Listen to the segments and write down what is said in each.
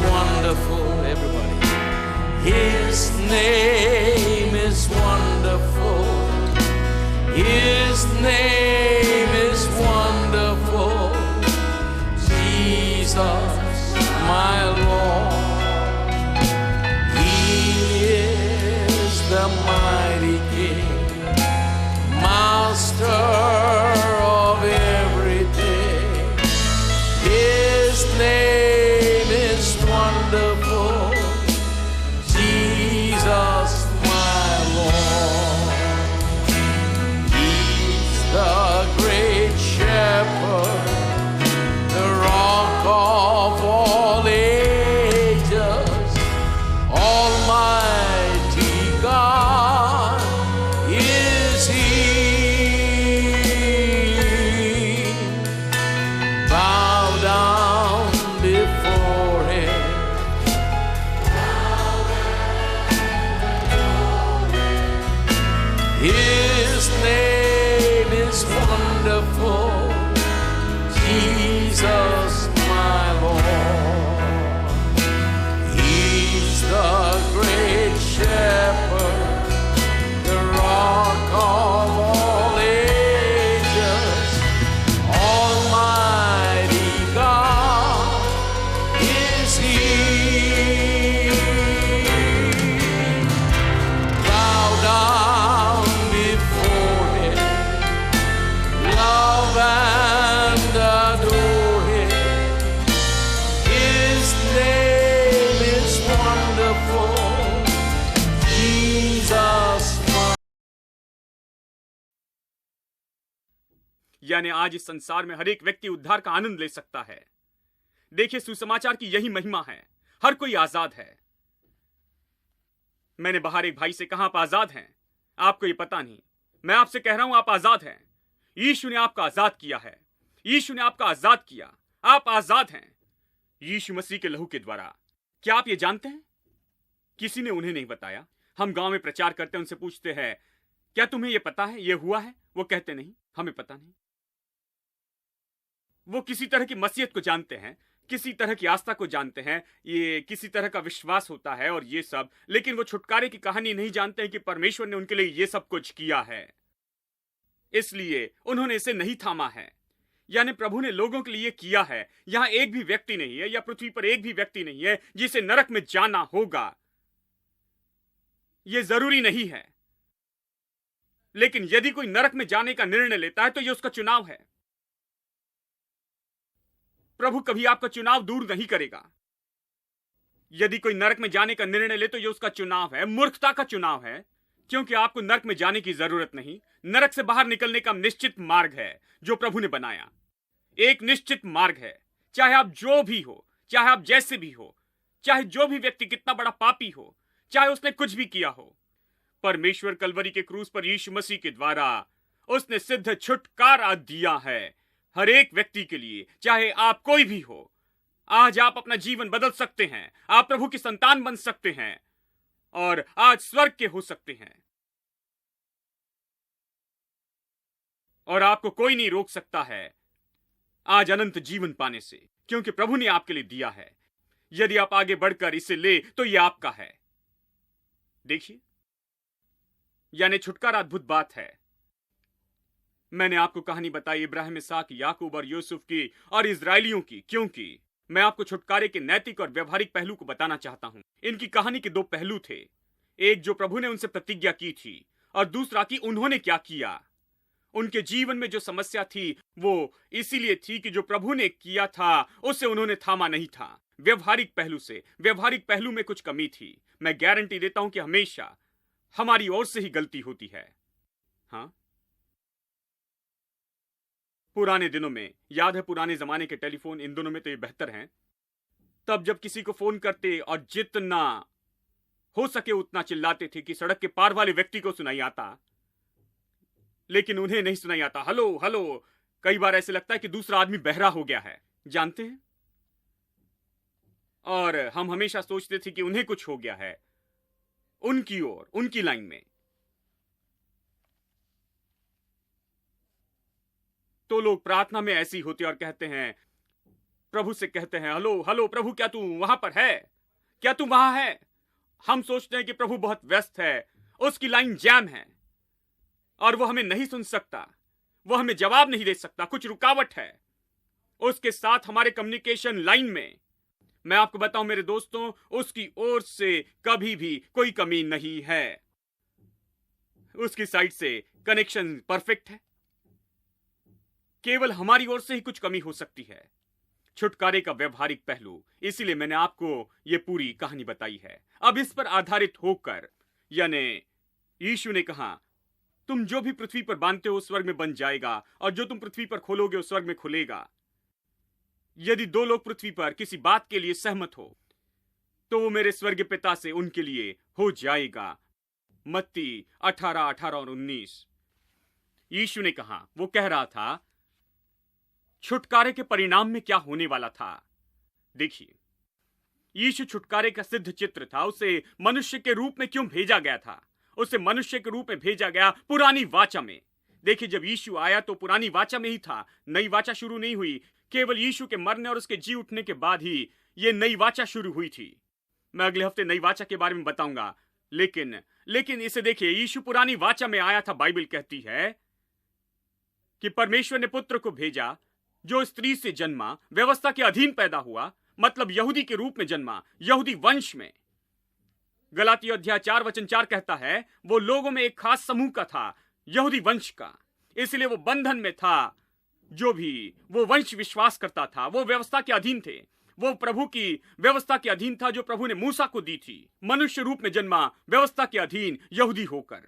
wonderful, everybody. His name is wonderful. His name is wonderful. Jesus, my Lord. He is the mighty King, Master of everything. His name is wonderful. Jesus, my Lord. He's the great shepherd, the rock of all ages, Almighty God is He. Bow down before Him. His name is wonderful. Jesus, my Lord. He's the great shepherd, the rock of all ages, Almighty God is He. Bow down before Him, love and adore Him. His name is wonderful. Jesus, my यानी आज इस संसार में हर एक व्यक्ति उद्धार का आनंद ले सकता है। देखिए, सुसमाचार की यही महिमा है। हर कोई आजाद है। मैंने बाहर एक भाई से कहा, आप आजाद हैं? आपको ये पता नहीं। मैं आपसे कह रहा हूं, आप आजाद हैं। यीशु ने आपका आजाद किया है। यीशु ने आपका आजाद किया। आप आजाद हैं यीशु मसीह के लहू के द्वारा। क्या आप ये जानते हैं? किसी ने उन्हें नहीं बताया। हम गांव में प्रचार करते हैं, उनसे पूछते हैं, क्या तुम्हें यह पता है, यह हुआ है? वो कहते नहीं, हमें पता नहीं। वो किसी तरह की मसीहत को जानते हैं, किसी तरह की आस्था को जानते हैं, ये किसी तरह का विश्वास होता है और ये सब, लेकिन वो छुटकारे की कहानी नहीं जानते हैं कि परमेश्वर ने उनके लिए ये सब कुछ किया है। इसलिए उन्होंने इसे नहीं थामा है। यानी प्रभु ने लोगों के लिए किया है। यहां एक भी व्यक्ति नहीं है, या पृथ्वी पर एक भी व्यक्ति नहीं है जिसे नरक में जाना होगा। यह जरूरी नहीं है, लेकिन यदि कोई नरक में जाने का निर्णय लेता है तो यह उसका चुनाव है। प्रभु कभी आपका चुनाव दूर नहीं करेगा। यदि कोई नरक में जाने का निर्णय ले तो यह उसका चुनाव है, मूर्खता का चुनाव है, क्योंकि आपको नरक में जाने की जरूरत नहीं। नरक से बाहर निकलने का निश्चित मार्ग है जो प्रभु ने बनाया। एक निश्चित मार्ग है। चाहे आप जो भी हो, चाहे आप जैसे भी हो, चाहे जो भी व्यक्ति कितना बड़ा पापी हो, चाहे उसने कुछ भी किया हो, परमेश्वर कलवरी के क्रूस पर यीशु मसीह के द्वारा उसने सिद्ध छुटकारा दिया है हर एक व्यक्ति के लिए। चाहे आप कोई भी हो, आज आप अपना जीवन बदल सकते हैं। आप प्रभु की संतान बन सकते हैं और आज स्वर्ग के हो सकते हैं, और आपको कोई नहीं रोक सकता है आज अनंत जीवन पाने से, क्योंकि प्रभु ने आपके लिए दिया है। यदि आप आगे बढ़कर इसे ले तो यह आपका है। देखिए, यानी छुटकारा अद्भुत बात है। मैंने आपको कहानी बताई इब्राहिम, इसहाक, याकूब और यूसुफ की और इजरायलियों की, क्योंकि मैं आपको छुटकारे के नैतिक और व्यवहारिक पहलू को बताना चाहता हूं। इनकी कहानी के दो पहलू थे, एक जो प्रभु ने उनसे प्रतिज्ञा की थी और दूसरा कि उन्होंने क्या किया। उनके जीवन में जो समस्या थी वो इसीलिए थी कि जो प्रभु ने किया था उसे उन्होंने थामा नहीं था। व्यवहारिक पहलू से, व्यवहारिक पहलू में कुछ कमी थी। मैं गारंटी देता हूं कि हमेशा हमारी ओर से ही गलती होती है। हाँ, पुराने दिनों में, याद है पुराने जमाने के टेलीफोन, इन दोनों में तो ये बेहतर हैं। तब जब किसी को फोन करते और जितना हो सके उतना चिल्लाते थे कि सड़क के पार वाले व्यक्ति को सुनाई आता, लेकिन उन्हें नहीं सुनाई आता। हेलो हेलो, कई बार ऐसे लगता है कि दूसरा आदमी बहरा हो गया है, जानते हैं। और हम हमेशा सोचते थे कि उन्हें कुछ हो गया है, उनकी ओर, उनकी लाइन में। तो लोग प्रार्थना में ऐसी होते और कहते हैं, प्रभु से कहते हैं, हेलो हेलो प्रभु, क्या तू वहां पर है? क्या तू वहां है? हम सोचते हैं कि प्रभु बहुत व्यस्त है, उसकी लाइन जैम है और वो हमें नहीं सुन सकता, वो हमें जवाब नहीं दे सकता, कुछ रुकावट है उसके साथ हमारे कम्युनिकेशन लाइन में। मैं आपको बताऊं मेरे दोस्तों, उसकी ओर से कभी भी कोई कमी नहीं है। उसकी साइड से कनेक्शन परफेक्ट है। केवल हमारी ओर से ही कुछ कमी हो सकती है। छुटकारे का व्यवहारिक पहलू, इसीलिए मैंने आपको यह पूरी कहानी बताई है। अब इस पर आधारित होकर, यानी यीशु ने कहा, तुम जो भी पृथ्वी पर बांधते हो स्वर्ग में बंध जाएगा, और जो तुम पृथ्वी पर खोलोगे उस स्वर्ग में खुलेगा। यदि दो लोग पृथ्वी पर किसी बात के लिए सहमत हो, तो वो मेरे स्वर्गीय पिता से उनके लिए हो जाएगा। मत्ती 18:18 और 19। यीशु ने कहा, वो कह रहा था छुटकारे के परिणाम में क्या होने वाला था। देखिए, यीशु छुटकारे का सिद्ध चित्र था। उसे मनुष्य के रूप में क्यों भेजा गया था? उसे मनुष्य के रूप में भेजा गया पुरानी वाचा में। देखिए, जब यीशु आया तो पुरानी वाचा में ही था, नई वाचा शुरू नहीं हुई। केवल यीशु के मरने और उसके जी उठने के बाद ही यह नई वाचा शुरू हुई थी। मैं अगले हफ्ते नई वाचा के बारे में बताऊंगा। लेकिन इसे देखिए, यीशु पुरानी वाचा में आया था। बाइबल कहती है कि परमेश्वर ने पुत्र को भेजा जो स्त्री से जन्मा, व्यवस्था के अधीन पैदा हुआ, मतलब यहूदी के रूप में जन्मा, यहूदी वंश में। गलातियों अध्याय 4:4 कहता है, वो लोगों में एक खास समूह का था, यहूदी वंश का। इसलिए वो बंधन में था। जो भी वो वंश विश्वास करता था, वो व्यवस्था के अधीन थे। वो प्रभु की व्यवस्था के अधीन था जो प्रभु ने मूसा को दी थी। मनुष्य रूप में जन्मा, व्यवस्था के अधीन, यहूदी होकर,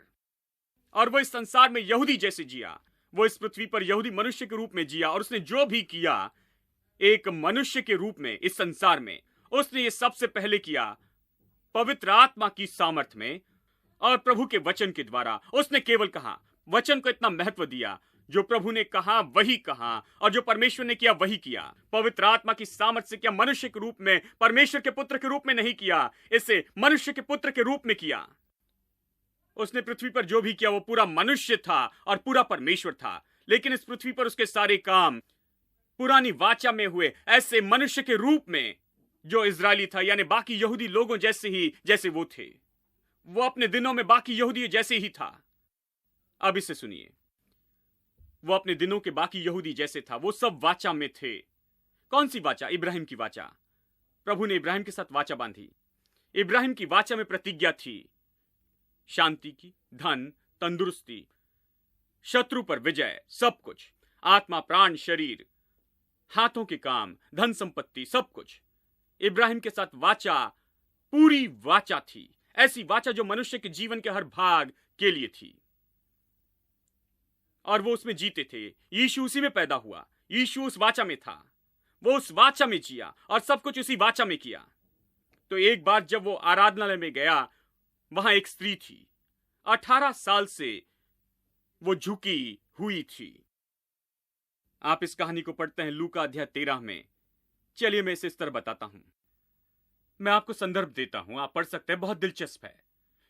और वो इस संसार में यहूदी जैसे जिया। वो इस पृथ्वी पर यहूदी मनुष्य के रूप में जिया, और उसने जो भी किया एक मनुष्य के रूप में इस संसार में, उसने ये सबसे पहले किया पवित्र आत्मा की सामर्थ्य में और प्रभु के वचन के द्वारा। उसने केवल कहा, वचन को इतना महत्व दिया, जो प्रभु ने कहा वही कहा, और जो परमेश्वर ने किया वही किया। पवित्र आत्मा की सामर्थ्य से किया, मनुष्य के रूप में, परमेश्वर के पुत्र के रूप में नहीं किया, इसे मनुष्य के पुत्र के रूप में किया। उसने पृथ्वी पर जो भी किया वो पूरा मनुष्य था और पूरा परमेश्वर था। लेकिन इस पृथ्वी पर उसके सारे काम पुरानी वाचा में हुए, ऐसे मनुष्य के रूप में जो इजरायली था, यानी बाकी यहूदी लोगों जैसे ही जैसे वो थे। वो अपने दिनों में बाकी यहूदी जैसे ही था। अब इसे सुनिए, वो अपने दिनों के बाकी यहूदी जैसे था। वो सब वाचा में थे। कौन सी वाचा? इब्राहिम की वाचा। प्रभु ने इब्राहिम के साथ वाचा बांधी। इब्राहिम की वाचा में प्रतिज्ञा थी शांति की, धन, तंदुरुस्ती, शत्रु पर विजय, सब कुछ, आत्मा, प्राण, शरीर, हाथों के काम, धन संपत्ति, सब कुछ। इब्राहिम के साथ वाचा पूरी वाचा थी, ऐसी वाचा जो मनुष्य के जीवन के हर भाग के लिए थी, और वो उसमें जीते थे। यीशु उसी में पैदा हुआ, यीशु उस वाचा में था, वो उस वाचा में जिया और सब कुछ उसी वाचा में किया। तो एक बार जब वो आराधनालय में गया, वहां एक स्त्री थी, 18 साल से वो झुकी हुई थी। आप इस कहानी को पढ़ते हैं लूका अध्याय 13 में। चलिए मैं इसे इस तरह बताता हूं। मैं आपको संदर्भ देता हूं, आप पढ़ सकते हैं, बहुत दिलचस्प है।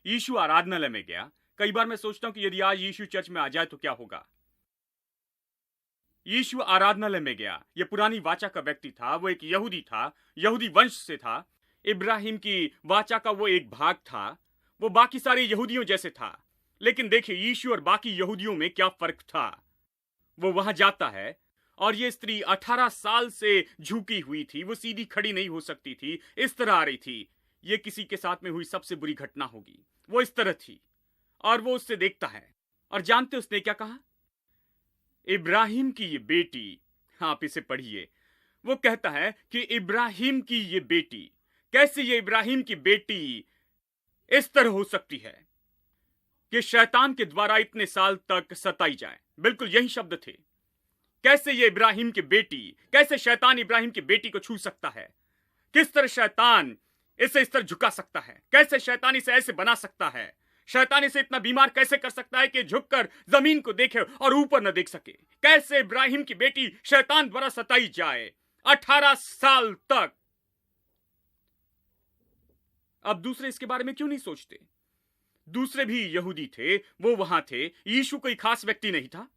यीशु आराधनालय में गया। कई बार मैं सोचता हूं कि यदि आज यीशु चर्च में आ जाए तो क्या होगा। यीशु आराधनालय में गया। यह पुरानी वाचा का व्यक्ति था, वो एक यहूदी था, यहूदी वंश से था। इब्राहिम की वाचा का वो एक भाग था, वो बाकी सारे यहूदियों जैसे था। लेकिन देखिए, यीशु और बाकी यहूदियों में क्या फर्क था। वो वहां जाता है और ये स्त्री 18 साल से झुकी हुई थी, वो सीधी खड़ी नहीं हो सकती थी, इस तरह आ रही थी। ये किसी के साथ में हुई सबसे बुरी घटना होगी। वो इस तरह थी और वो उससे देखता है, और जानते उसने क्या कहा? इब्राहिम की ये बेटी, आप इसे पढ़िए, वो कहता है कि इब्राहिम की ये बेटी, कैसे ये इब्राहिम की बेटी इस तरह हो सकती है कि शैतान के द्वारा इतने साल तक सताई जाए। बिल्कुल यही शब्द थे। कैसे ये इब्राहिम की बेटी, कैसे शैतान इब्राहिम की बेटी को छू सकता है? किस तरह शैतान इसे इस तरह झुका सकता है? कैसे शैतान इसे ऐसे बना सकता है? शैतान इसे इतना बीमार कैसे कर सकता है कि झुककर जमीन को देखे और ऊपर न देख सके? कैसे इब्राहिम की बेटी शैतान द्वारा सताई जाए 18 साल तक? अब दूसरे इसके बारे में क्यों नहीं सोचते? दूसरे भी यहूदी थे, वो वहां थे। यीशु कोई खास व्यक्ति नहीं था,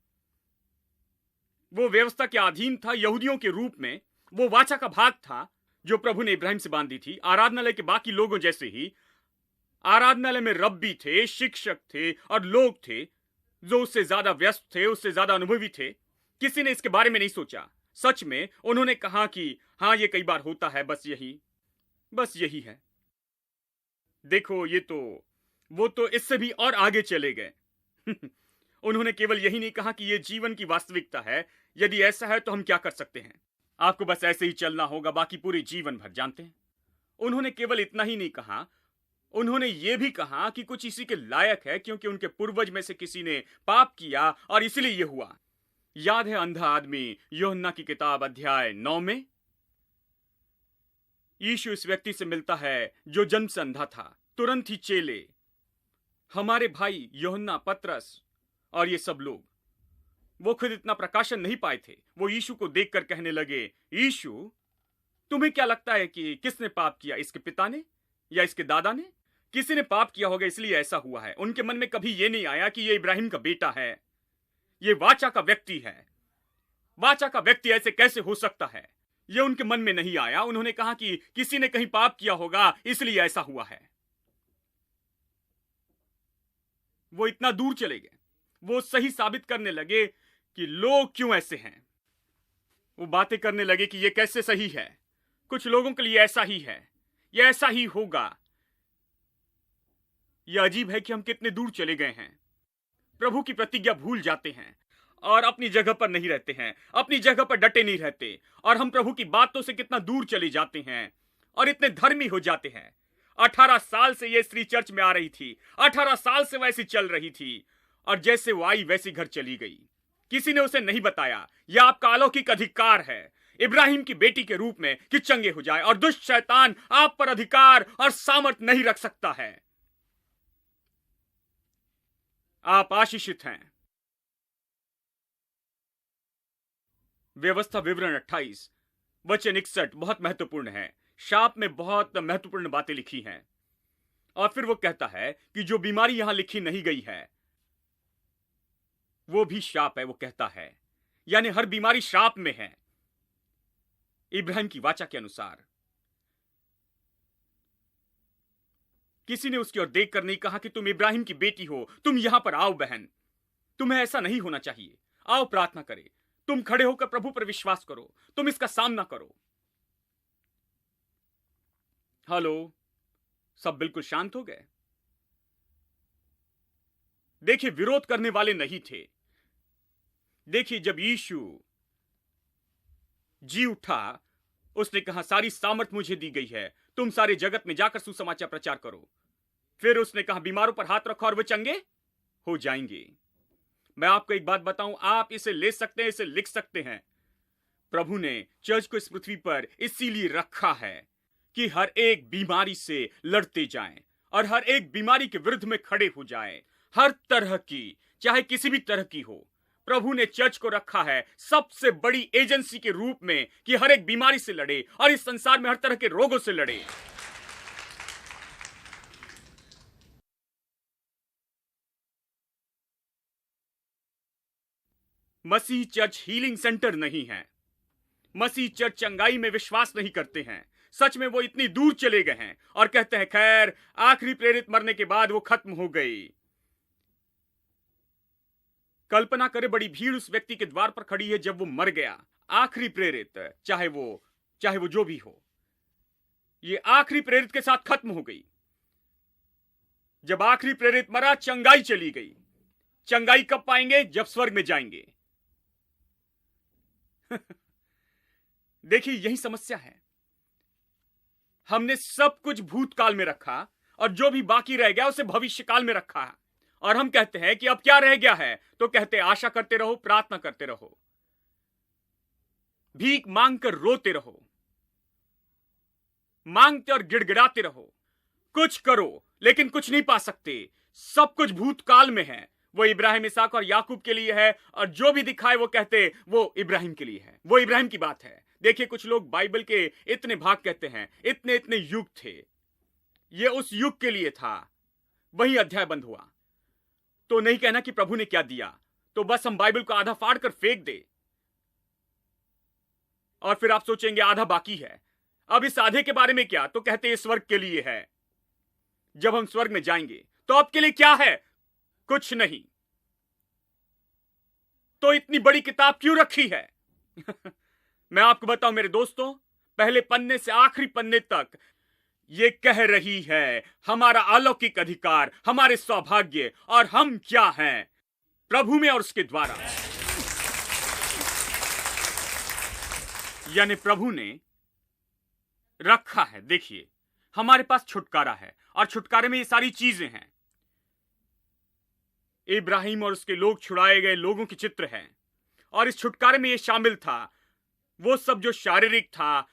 वो व्यवस्था के अधीन था, यहूदियों के रूप में, वो वाचा का भाग था जो प्रभु ने इब्राहिम से बांधी थी। आराधनालय के बाकी लोगों जैसे ही आराधनालय में रब्बी थे, शिक्षक थे और लोग थे जो उससे ज्यादा व्यस्त थे, उससे ज्यादा अनुभवी थे। किसी ने इसके बारे में नहीं सोचा। सच में उन्होंने कहा कि हाँ, ये कई बार होता है, बस यही है। देखो, वो तो इससे भी और आगे चले गए। उन्होंने केवल यही नहीं कहा कि ये जीवन की वास्तविकता है। यदि ऐसा है तो हम क्या कर सकते हैं? आपको बस ऐसे ही चलना होगा बाकी पूरे जीवन भर, जानते हैं। उन्होंने केवल इतना ही नहीं कहा, उन्होंने ये भी कहा कि कुछ इसी के लायक है क्योंकि उनके पूर्वज में से किसी ने पाप किया और इसलिए यह हुआ। याद है अंधा आदमी, यूहन्ना की किताब अध्याय 9 में यीशु इस व्यक्ति से मिलता है जो जन्म से अंधा था। तुरंत ही चेले, हमारे भाई यूहन्ना, पतरस और ये सब लोग, वो खुद इतना प्रकाशन नहीं पाए थे। वो यीशु को देखकर कहने लगे, यीशु, तुम्हें क्या लगता है कि किसने पाप किया, इसके पिता ने या इसके दादा ने? किसी ने पाप किया होगा इसलिए ऐसा हुआ है। उनके मन में कभी यह नहीं आया कि यह इब्राहिम का बेटा है, यह वाचा का व्यक्ति है। वाचा का व्यक्ति ऐसे कैसे हो सकता है, यह उनके मन में नहीं आया। उन्होंने कहा कि किसी ने कहीं पाप किया होगा इसलिए ऐसा हुआ है। वो इतना दूर चले गए, वो सही साबित करने लगे कि लोग क्यों ऐसे हैं। वो बातें करने लगे कि यह कैसे सही है, कुछ लोगों के लिए ऐसा ही है, यह ऐसा ही होगा। यह अजीब है कि हम कितने दूर चले गए हैं। प्रभु की प्रतिज्ञा भूल जाते हैं और अपनी जगह पर नहीं रहते हैं, अपनी जगह पर डटे नहीं रहते। और हम प्रभु की बातों से कितना दूर चले जाते हैं और इतने धर्मी हो जाते हैं। 18 साल से यह स्त्री चर्च में आ रही थी, 18 साल से वैसी चल रही थी और जैसे वो आई वैसी घर चली गई। किसी ने उसे नहीं बताया, यह आपका अलौकिक अधिकार है इब्राहिम की बेटी के रूप में कि चंगे हो जाए, और दुष्ट शैतान आप पर अधिकार और सामर्थ नहीं रख सकता है। आप आशीषित हैं। व्यवस्था विवरण 28 वचन 61 बहुत महत्वपूर्ण है। शाप में बहुत महत्वपूर्ण बातें लिखी हैं। और फिर वो कहता है कि जो बीमारी यहां लिखी नहीं गई है वो भी शाप है। वो कहता है यानी हर बीमारी शाप में है इब्राहिम की वाचा के अनुसार। किसी ने उसकी ओर देखकर नहीं कहा कि तुम इब्राहिम की बेटी हो, तुम यहां पर आओ बहन, तुम्हें ऐसा नहीं होना चाहिए, आओ प्रार्थना करें। तुम खड़े होकर प्रभु पर विश्वास करो, तुम इसका सामना करो। हेलो, सब बिल्कुल शांत हो गए। देखिए, विरोध करने वाले नहीं थे। देखिए, जब यीशु जी उठा, उसने कहा सारी सामर्थ मुझे दी गई है, तुम सारे जगत में जाकर सुसमाचार प्रचार करो। फिर उसने कहा बीमारों पर हाथ रखो और वे चंगे हो जाएंगे। मैं आपको एक बात बताऊं, आप इसे ले सकते हैं, इसे लिख सकते हैं। प्रभु ने चर्च को इस पृथ्वी पर इसीलिए रखा है कि हर एक बीमारी से लड़ते जाएं और हर एक बीमारी के विरुद्ध में खड़े हो जाएं। हर तरह की, चाहे किसी भी तरह की हो, प्रभु ने चर्च को रखा है सबसे बड़ी एजेंसी के रूप में कि हर एक बीमारी से लड़े और इस संसार में हर तरह के रोगों से लड़े। मसीह चर्च हीलिंग सेंटर नहीं है। मसीह चर्च चंगाई में विश्वास नहीं करते हैं। सच में वो इतनी दूर चले गए हैं और कहते हैं खैर, आखिरी प्रेरित मरने के बाद वो खत्म हो गई। कल्पना करें, बड़ी भीड़ उस व्यक्ति के द्वार पर खड़ी है जब वो मर गया। आखिरी प्रेरित, चाहे वो जो भी हो, ये आखिरी प्रेरित के साथ खत्म हो गई। जब आखिरी प्रेरित मरा, चंगाई चली गई। चंगाई कब पाएंगे? जब स्वर्ग में जाएंगे। देखिए, यही समस्या है। हमने सब कुछ भूतकाल में रखा और जो भी बाकी रह गया उसे भविष्यकाल में रखा है। और हम कहते हैं कि अब क्या रह गया है? तो कहते हैं आशा करते रहो, प्रार्थना करते रहो, भीख मांगकर रोते रहो, मांगते और गिड़गिड़ाते रहो, कुछ करो लेकिन कुछ नहीं पा सकते। सब कुछ भूतकाल में है। वो इब्राहिम, इसहाक और याकूब के लिए है और जो भी दिखाए वो कहते वो इब्राहिम के लिए है। वो इब्राहिम की बात है। देखिए, कुछ लोग बाइबल के इतने भाग कहते हैं, इतने इतने युग थे, ये उस युग के लिए था, वही अध्याय बंद हुआ। तो नहीं कहना कि प्रभु ने क्या दिया, तो बस हम बाइबल को आधा फाड़ कर फेंक दे और फिर आप सोचेंगे आधा बाकी है। अब इस आधे के बारे में क्या? तो कहते हैं स्वर्ग के लिए है। जब हम स्वर्ग में जाएंगे तो आपके लिए क्या है? कुछ नहीं। तो इतनी बड़ी किताब क्यों रखी है? मैं आपको बताऊं मेरे दोस्तों, पहले पन्ने से आखिरी पन्ने तक ये कह रही है हमारा अलौकिक अधिकार, हमारे सौभाग्य और हम क्या हैं प्रभु में और उसके द्वारा। यानी प्रभु ने रखा है। देखिए, हमारे पास छुटकारा है और छुटकारे में ये सारी चीजें हैं। इब्राहिम और उसके लोग छुड़ाए गए लोगों के चित्र हैं और इस छुटकारे में ये शामिल था वो सब जो शारीरिक था,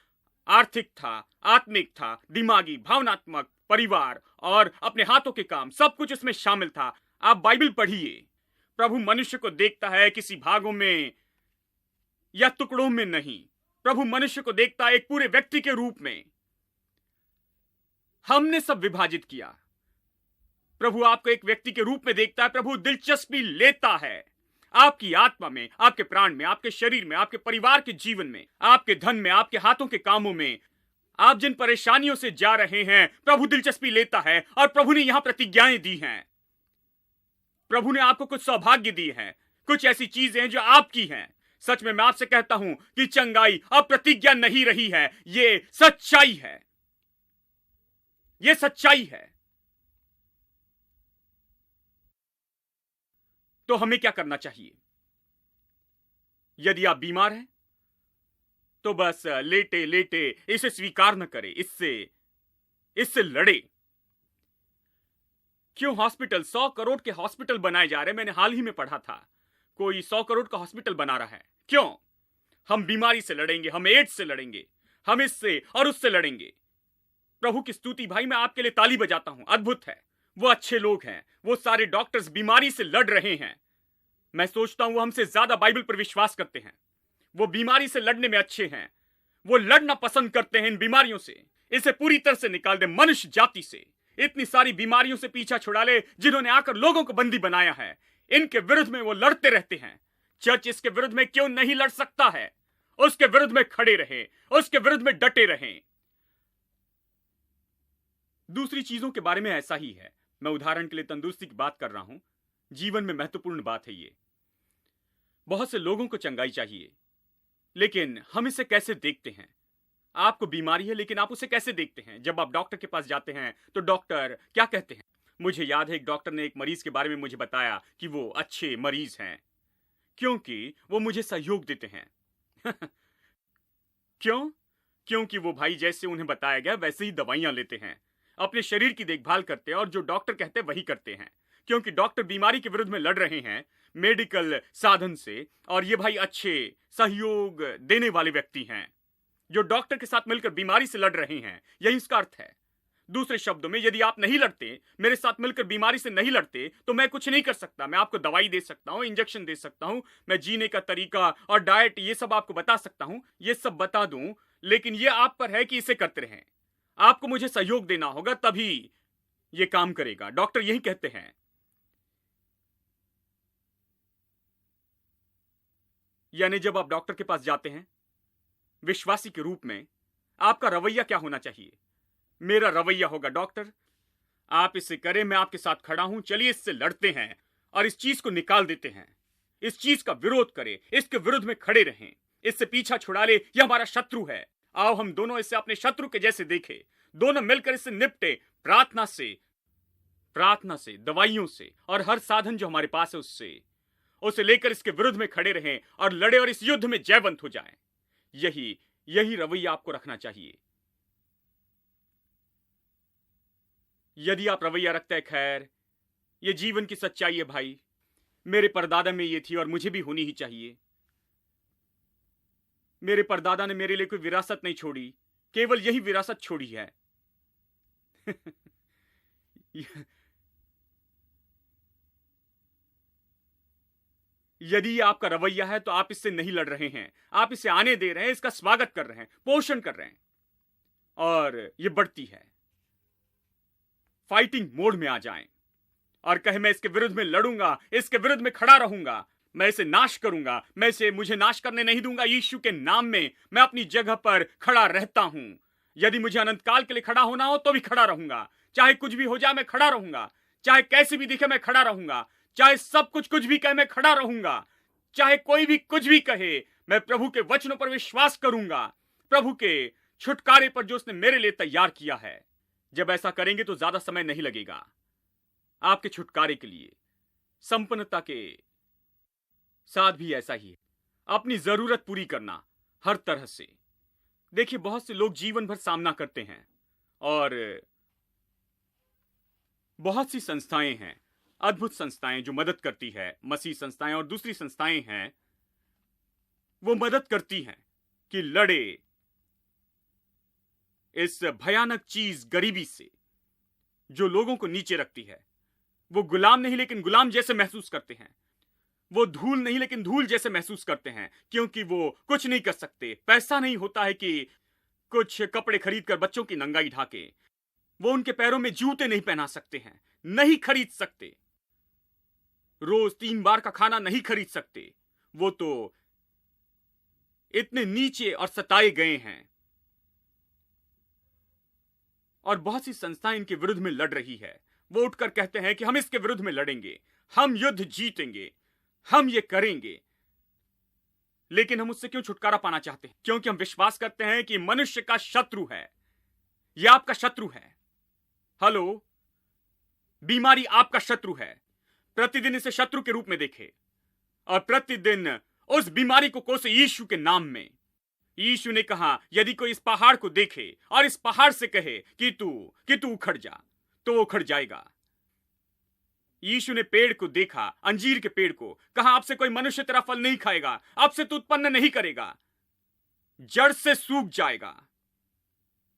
आर्थिक था, आत्मिक था, दिमागी, भावनात्मक, परिवार और अपने हाथों के काम, सब कुछ इसमें शामिल था। आप बाइबल पढ़िए, प्रभु मनुष्य को देखता है किसी भागों में या टुकड़ों में नहीं। प्रभु मनुष्य को देखता है एक पूरे व्यक्ति के रूप में। हमने सब विभाजित किया। प्रभु आपको एक व्यक्ति के रूप में देखता है। प्रभु दिलचस्पी लेता है आपकी आत्मा में, आपके प्राण में, आपके शरीर में, आपके परिवार के जीवन में, आपके धन में, आपके हाथों के कामों में। आप जिन परेशानियों से जा रहे हैं, प्रभु दिलचस्पी लेता है और प्रभु ने यहां प्रतिज्ञाएं दी हैं। प्रभु ने आपको कुछ सौभाग्य दी है, कुछ ऐसी चीजें हैं जो आपकी हैं। सच में मैं आपसे कहता हूं कि चंगाई अब प्रतिज्ञा नहीं रही है, ये सच्चाई है। ये सच्चाई है। तो हमें क्या करना चाहिए? यदि आप बीमार हैं तो बस लेटे लेटे इसे स्वीकार न करें, इससे लड़े। क्यों हॉस्पिटल, 100 करोड़ के हॉस्पिटल बनाए जा रहे हैं? मैंने हाल ही में पढ़ा था कोई 100 करोड़ का हॉस्पिटल बना रहा है। क्यों? हम बीमारी से लड़ेंगे, हम एड्स से लड़ेंगे, हम इससे और उससे लड़ेंगे। प्रभु की स्तुति भाई, मैं आपके लिए ताली बजाता हूं। अद्भुत है, वो अच्छे लोग हैं, वो सारे डॉक्टर्स बीमारी से लड़ रहे हैं। मैं सोचता हूं वो हमसे ज्यादा बाइबल पर विश्वास करते हैं। वो बीमारी से लड़ने में अच्छे हैं। वो लड़ना पसंद करते हैं इन बीमारियों से। इसे पूरी तरह से निकाल दे मनुष्य जाति से। इतनी सारी बीमारियों से पीछा छुड़ा ले जिन्होंने आकर लोगों को बंदी बनाया है। इनके विरुद्ध में वो लड़ते रहते हैं। चर्च इसके विरुद्ध में क्यों नहीं लड़ सकता है? उसके विरुद्ध में खड़े रहे, उसके विरुद्ध में डटे रहें। दूसरी चीजों के बारे में ऐसा ही है। मैं उदाहरण के लिए तंदुरुस्ती की बात कर रहा हूं। जीवन में महत्वपूर्ण बात है ये। बहुत से लोगों को चंगाई चाहिए, लेकिन हम इसे कैसे देखते हैं? आपको बीमारी है, लेकिन आप उसे कैसे देखते हैं? जब आप डॉक्टर के पास जाते हैं तो डॉक्टर क्या कहते हैं? मुझे याद है एक डॉक्टर ने एक मरीज के बारे में मुझे बताया कि वो अच्छे मरीज हैं क्योंकि वो मुझे सहयोग देते हैं। क्यों? क्योंकि वो भाई जैसे उन्हें बताया गया वैसे ही दवाइयां लेते हैं, अपने शरीर की देखभाल करते हैं और जो डॉक्टर कहते हैं वही करते हैं। क्योंकि डॉक्टर बीमारी के विरुद्ध में लड़ रहे हैं मेडिकल साधन से, और ये भाई अच्छे सहयोग देने वाले व्यक्ति हैं जो डॉक्टर के साथ मिलकर बीमारी से लड़ रहे हैं। यही इसका अर्थ है। दूसरे शब्दों में, यदि आप नहीं लड़ते, मेरे साथ मिलकर बीमारी से नहीं लड़ते, तो मैं कुछ नहीं कर सकता। मैं आपको दवाई दे सकता हूं, इंजेक्शन दे सकता हूं, मैं जीने का तरीका और डाइट ये सब आपको बता सकता हूं, ये सब बता दूं, लेकिन ये आप पर है कि इसे करते रहें। आपको मुझे सहयोग देना होगा, तभी ये काम करेगा। डॉक्टर यही कहते हैं। यानी जब आप डॉक्टर के पास जाते हैं विश्वासी के रूप में, आपका रवैया क्या होना चाहिए? मेरा रवैया होगा, डॉक्टर आप इसे करें, मैं आपके साथ खड़ा हूं, चलिए इससे लड़ते हैं और इस चीज को निकाल देते हैं। इस चीज का विरोध करें, इसके विरुद्ध में खड़े रहें, इससे पीछा छुड़ा ले, यह हमारा शत्रु है। आओ हम दोनों इसे अपने शत्रु के जैसे देखें, दोनों मिलकर इससे निपटे, प्रार्थना से, दवाइयों से और हर साधन जो हमारे पास है उससे, उसे लेकर इसके विरुद्ध में खड़े रहें और लड़े और इस युद्ध में जयवंत हो जाएं। यही रवैया आपको रखना चाहिए। यदि आप रवैया रखते हैं, खैर ये जीवन की सच्चाई है भाई, मेरे परदादा में ये थी और मुझे भी होनी ही चाहिए। मेरे परदादा ने मेरे लिए कोई विरासत नहीं छोड़ी, केवल यही विरासत छोड़ी है। यदि आपका रवैया है तो आप इससे नहीं लड़ रहे हैं, आप इसे आने दे रहे हैं, इसका स्वागत कर रहे हैं, पोषण कर रहे हैं, और ये बढ़ती है। फाइटिंग मोड में आ जाएं और कहे मैं इसके विरुद्ध में लड़ूंगा, इसके विरुद्ध में खड़ा रहूंगा। मैं इसे नाश करूंगा, मुझे नाश करने नहीं दूंगा। यीशु के नाम में मैं अपनी जगह पर खड़ा रहता हूं। यदि मुझे अनंत काल के लिए खड़ा होना हो तो भी खड़ा रहूंगा। चाहे कुछ भी हो जाए मैं खड़ा रहूंगा। चाहे कैसे भी दिखे मैं खड़ा रहूंगा। चाहे सब कुछ भी कहे मैं खड़ा रहूंगा। चाहे कोई भी कुछ भी कहे, मैं प्रभु के वचनों पर विश्वास करूंगा, प्रभु के छुटकारे पर जो उसने मेरे लिए तैयार किया है। जब ऐसा करेंगे तो ज्यादा समय नहीं लगेगा आपके छुटकारे के लिए। संपन्नता के साथ भी ऐसा ही है, अपनी जरूरत पूरी करना हर तरह से। देखिए, बहुत से लोग जीवन भर सामना करते हैं और बहुत सी संस्थाएं हैं, अद्भुत संस्थाएं जो मदद करती है, मसीह संस्थाएं और दूसरी संस्थाएं हैं, वो मदद करती हैं कि लड़े इस भयानक चीज गरीबी से जो लोगों को नीचे रखती है। वो गुलाम नहीं लेकिन गुलाम जैसे महसूस करते हैं। वो धूल नहीं लेकिन धूल जैसे महसूस करते हैं, क्योंकि वो कुछ नहीं कर सकते। पैसा नहीं होता है कि कुछ कपड़े खरीद कर बच्चों की नंगाई ढाके। वो उनके पैरों में जूते नहीं पहना सकते हैं, नहीं खरीद सकते। रोज 3 बार का खाना नहीं खरीद सकते। वो तो इतने नीचे और सताए गए हैं। और बहुत सी संस्थाएं इनके विरुद्ध में लड़ रही है। वो उठकर कहते हैं कि हम इसके विरुद्ध में लड़ेंगे, हम युद्ध जीतेंगे, हम ये करेंगे। लेकिन हम उससे क्यों छुटकारा पाना चाहते हैं? क्योंकि हम विश्वास करते हैं कि मनुष्य का शत्रु है, यह आपका शत्रु है। हेलो, बीमारी आपका शत्रु है। प्रतिदिन इसे शत्रु के रूप में देखे और प्रतिदिन उस बीमारी को कोसे यीशु के नाम में। यीशु ने कहा, यदि कोई इस पहाड़ को देखे और इस पहाड़ से कहे कि तू उखड़ जा, तो वो उखड़ जाएगा। यीशु ने पेड़ को देखा, अंजीर के पेड़ को, कहा, आपसे कोई मनुष्य तेरा फल नहीं खाएगा, आपसे तू उत्पन्न नहीं करेगा, जड़ से सूख जाएगा।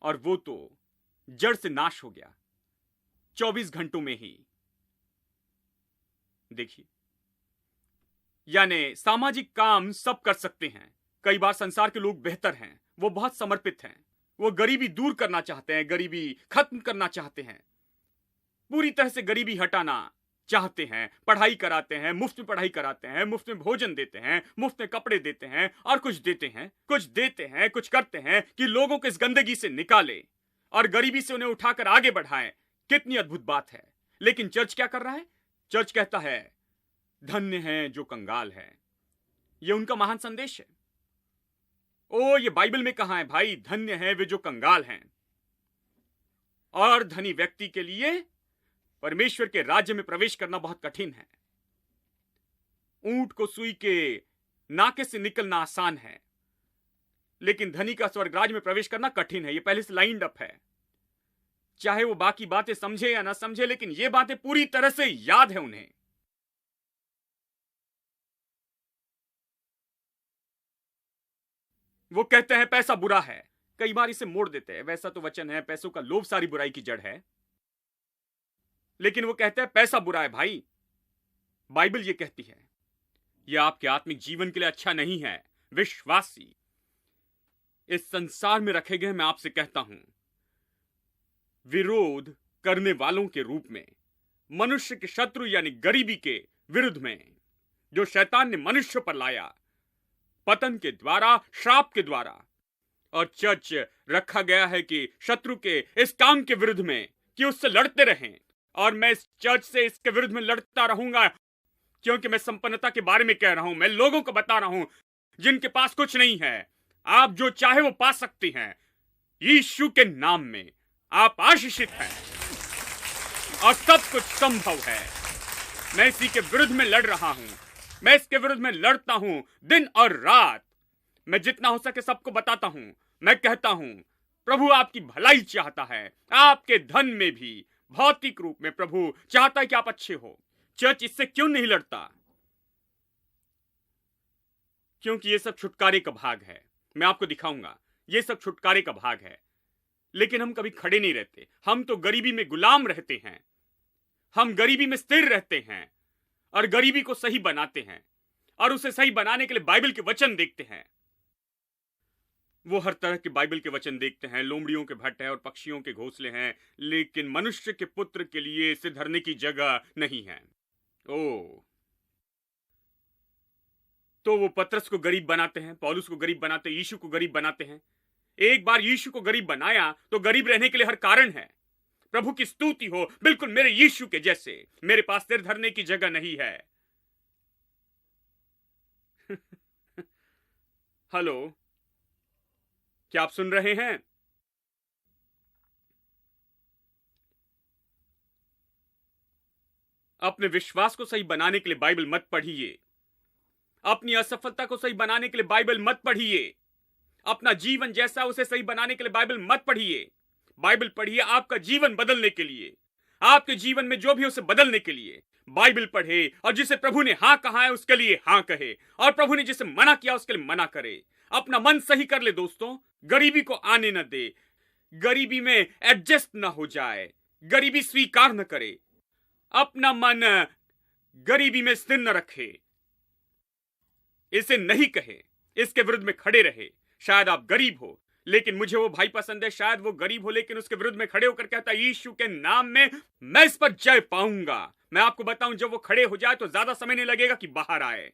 और वो तो जड़ से नाश हो गया 24 घंटों में ही। देखिए, यानी सामाजिक काम सब कर सकते हैं। कई बार संसार के लोग बेहतर हैं, वो बहुत समर्पित हैं, वो गरीबी दूर करना चाहते हैं, गरीबी खत्म करना चाहते हैं, पूरी तरह से गरीबी हटाना चाहते हैं। पढ़ाई कराते हैं, मुफ्त में पढ़ाई कराते हैं, मुफ्त में भोजन देते हैं, मुफ्त में कपड़े देते हैं और कुछ देते हैं, कुछ करते हैं कि लोगों को इस गंदगी से निकाले और गरीबी से उन्हें उठाकर आगे बढ़ाएं। कितनी अद्भुत बात है। लेकिन चर्च क्या कर रहा है? चर्च कहता है, धन्य है जो कंगाल है। यह उनका महान संदेश है। ओ, ये बाइबल में कहां है भाई? धन्य है वे जो कंगाल हैं। और धनी व्यक्ति के लिए परमेश्वर के राज्य में प्रवेश करना बहुत कठिन है। ऊंट को सुई के नाके से निकलना आसान है, लेकिन धनी का स्वर्ग राज्य में प्रवेश करना कठिन है। ये पहले से लाइंड अप है। चाहे वो बाकी बातें समझे या ना समझे, लेकिन ये बातें पूरी तरह से याद है उन्हें। वो कहते हैं पैसा बुरा है। कई बार इसे मोड़ देते हैं। वैसा तो वचन है, पैसों का लोभ सारी बुराई की जड़ है। लेकिन वो कहते हैं पैसा बुरा है भाई। बाइबल ये कहती है, यह आपके आत्मिक जीवन के लिए अच्छा नहीं है। विश्वासी इस संसार में रखे गए, मैं आपसे कहता हूं, विरोध करने वालों के रूप में, मनुष्य के शत्रु यानी गरीबी के विरुद्ध में, जो शैतान ने मनुष्य पर लाया पतन के द्वारा, श्राप के द्वारा। और चर्च रखा गया है कि शत्रु के इस काम के विरुद्ध में, कि उससे लड़ते रहें। और मैं इस चर्च से इसके विरुद्ध में लड़ता रहूंगा, क्योंकि मैं संपन्नता के बारे में कह रहा हूं। मैं लोगों को बता रहा हूं जिनके पास कुछ नहीं है, आप जो चाहे वो पा सकते हैं। यीशु के नाम में आप आशीषित हैं और सब कुछ संभव है। मैं इसी के विरुद्ध में लड़ रहा हूं। मैं इसके विरुद्ध में लड़ता हूं दिन और रात। मैं जितना हो सके सबको बताता हूं। मैं कहता हूं, प्रभु आपकी भलाई चाहता है, आपके धन में भी। भौतिक रूप में प्रभु चाहता है कि आप अच्छे हो। चर्च इससे क्यों नहीं लड़ता? क्योंकि ये सब छुटकारे का भाग है। मैं आपको दिखाऊंगा, ये सब छुटकारे का भाग है। लेकिन हम कभी खड़े नहीं रहते। हम तो गरीबी में गुलाम रहते हैं। हम गरीबी में स्थिर रहते हैं और गरीबी को सही बनाते हैं, और उसे सही बनाने के लिए बाइबल के वचन देखते हैं। वो हर तरह के बाइबल के वचन देखते हैं। लोमड़ियों के भट्ट है और पक्षियों के घोंसले हैं, लेकिन मनुष्य के पुत्र के लिए सिर धरने की जगह नहीं है। ओ, तो वो पतरस को गरीब बनाते हैं, पौलुस को गरीब बनाते हैं, यीशु को गरीब बनाते हैं। एक बार यीशु को गरीब बनाया तो गरीब रहने के लिए हर कारण है। प्रभु की स्तुति हो, बिल्कुल मेरे यीशु के जैसे। मेरे पास सिर धरने की जगह नहीं है। हेलो, क्या आप सुन रहे हैं? अपने विश्वास को सही बनाने के लिए बाइबल मत पढ़िए। अपनी असफलता को सही बनाने के लिए बाइबल मत पढ़िए। अपना जीवन जैसा उसे सही बनाने के लिए बाइबल मत पढ़िए। बाइबल पढ़िए आपका जीवन बदलने के लिए, आपके जीवन में जो भी उसे बदलने के लिए। बाइबल पढ़े और जिसे प्रभु ने हां कहा है उसके लिए हां कहे, और प्रभु ने जिसे मना किया उसके लिए मना करे। अपना मन सही कर ले दोस्तों, गरीबी को आने न दे, गरीबी में एडजस्ट न हो जाए, गरीबी स्वीकार न करे, अपना मन गरीबी में स्थिर न रखे, इसे नहीं कहे, इसके विरुद्ध में खड़े रहे। शायद आप गरीब हो, लेकिन मुझे वो भाई पसंद है, शायद वो गरीब हो लेकिन उसके विरुद्ध में खड़े होकर कहता है यीशु के नाम में मैं इस पर जय पाऊंगा। मैं आपको बताऊं, जब वो खड़े हो जाए तो ज्यादा समय नहीं लगेगा कि बाहर आए।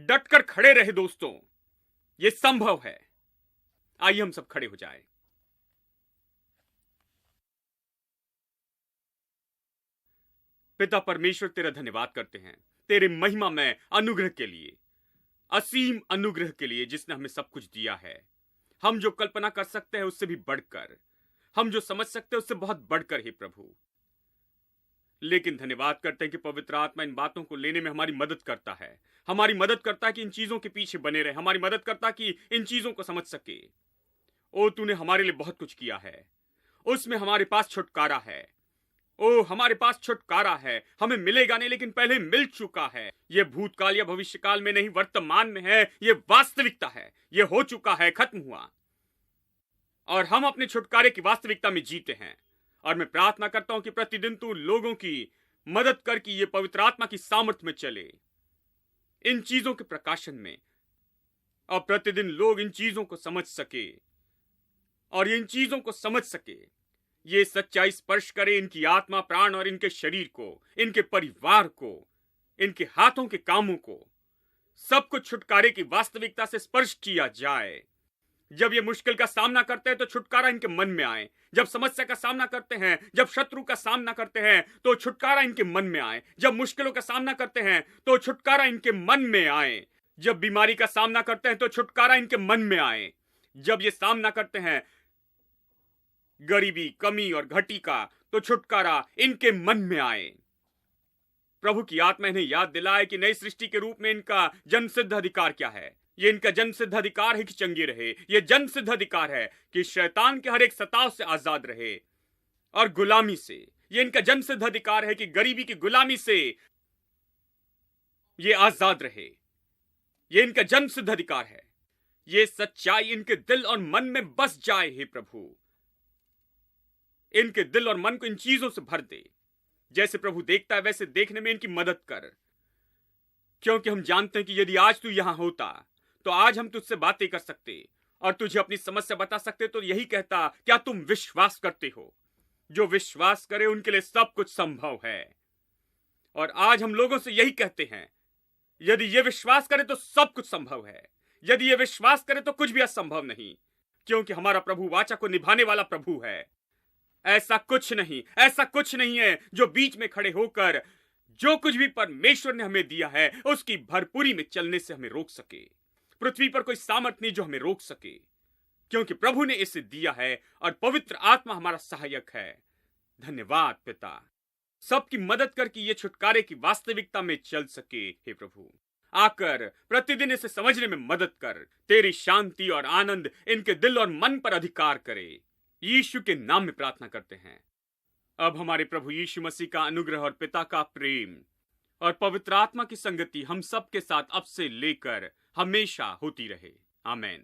डटकर खड़े रहे दोस्तों, ये संभव है। आइए हम सब खड़े हो जाए। पिता परमेश्वर, तेरा धन्यवाद करते हैं तेरे महिमा में अनुग्रह के लिए, असीम अनुग्रह के लिए जिसने हमें सब कुछ दिया है। हम जो कल्पना कर सकते हैं उससे भी बढ़कर, हम जो समझ सकते हैं उससे बहुत बढ़कर ही प्रभु। लेकिन धन्यवाद करते हैं कि पवित्र आत्मा इन बातों को लेने में हमारी मदद करता है, हमारी मदद करता है कि इन चीजों के पीछे बने रहे, हमारी मदद करता है कि इन चीजों को समझ सके। ओ तूने हमारे लिए बहुत कुछ किया है, उसमें हमारे पास छुटकारा है। ओ हमारे पास छुटकारा है, हमें मिलेगा नहीं लेकिन पहले मिल चुका है। यह भूतकाल या भविष्यकाल में नहीं, वर्तमान में है, यह वास्तविकता है, यह हो चुका है, खत्म हुआ, और हम अपने छुटकारे की वास्तविकता में जीते हैं। और मैं प्रार्थना करता हूं कि प्रतिदिन तू लोगों की मदद कर कि ये पवित्र आत्मा की सामर्थ्य में चले, इन चीजों के प्रकाशन में, और प्रतिदिन लोग इन चीजों को समझ सके, और इन चीजों को समझ सके, ये सच्चाई स्पर्श करे इनकी आत्मा, प्राण और इनके शरीर को, इनके परिवार को, इनके हाथों के कामों को, सब कुछ छुटकारे की वास्तविकता से स्पर्श किया जाए। जब ये मुश्किल का सामना करते हैं तो छुटकारा इनके मन में आए, जब समस्या का सामना करते हैं, जब शत्रु का सामना करते हैं तो छुटकारा इनके मन में आए, जब मुश्किलों का सामना करते हैं तो छुटकारा इनके मन में आए, जब बीमारी का सामना करते हैं तो छुटकारा इनके मन में आए, जब ये सामना करते हैं गरीबी, कमी और घटी का, तो छुटकारा इनके मन में आए। प्रभु की आत्मा इन्हें याद दिलाए कि नई सृष्टि के रूप में इनका जन्म सिद्ध अधिकार क्या है। ये इनका जन्म सिद्ध अधिकार है कि चंगे रहे, ये जन्म सिद्ध अधिकार है कि शैतान के हर एक सताव से आजाद रहे और गुलामी से। ये इनका जन्म सिद्ध अधिकार है कि गरीबी की गुलामी से ये आजाद रहे। ये इनका जन्म सिद्ध अधिकार है। ये सच्चाई इनके दिल और मन में बस जाए। हे प्रभु, इनके दिल और मन को इन चीजों से भर दे। जैसे प्रभु देखता है वैसे देखने में इनकी मदद कर, क्योंकि हम जानते हैं कि यदि आज तू यहां होता तो आज हम तुझसे बातें कर सकते और तुझे अपनी समस्या बता सकते। तो यही कहता, क्या तुम विश्वास करते हो? जो विश्वास करे उनके लिए सब कुछ संभव है। और आज हम लोगों से यही कहते हैं, यदि ये विश्वास करे तो सब कुछ संभव है, यदि ये विश्वास करे तो कुछ भी असंभव नहीं, क्योंकि हमारा प्रभु वाचा को निभाने वाला प्रभु है। ऐसा कुछ नहीं है जो बीच में खड़े होकर जो कुछ भी परमेश्वर ने हमें दिया है उसकी भरपूरी में चलने से हमें रोक सके। पृथ्वी पर कोई सामर्थ नहीं जो हमें रोक सके, क्योंकि प्रभु ने इसे दिया है और पवित्र आत्मा हमारा सहायक है। धन्यवाद पिता, सबकी मदद करके ये छुटकारे की वास्तविकता में चल सके। हे प्रभु, आकर प्रतिदिन इसे समझने में मदद कर। तेरी शांति और आनंद इनके दिल और मन पर अधिकार करे। यीशु के नाम में प्रार्थना करते हैं। अब हमारे प्रभु यीशु मसीह का अनुग्रह और पिता का प्रेम और पवित्र आत्मा की संगति हम सब के साथ अब से लेकर हमेशा होती रहे। आमीन।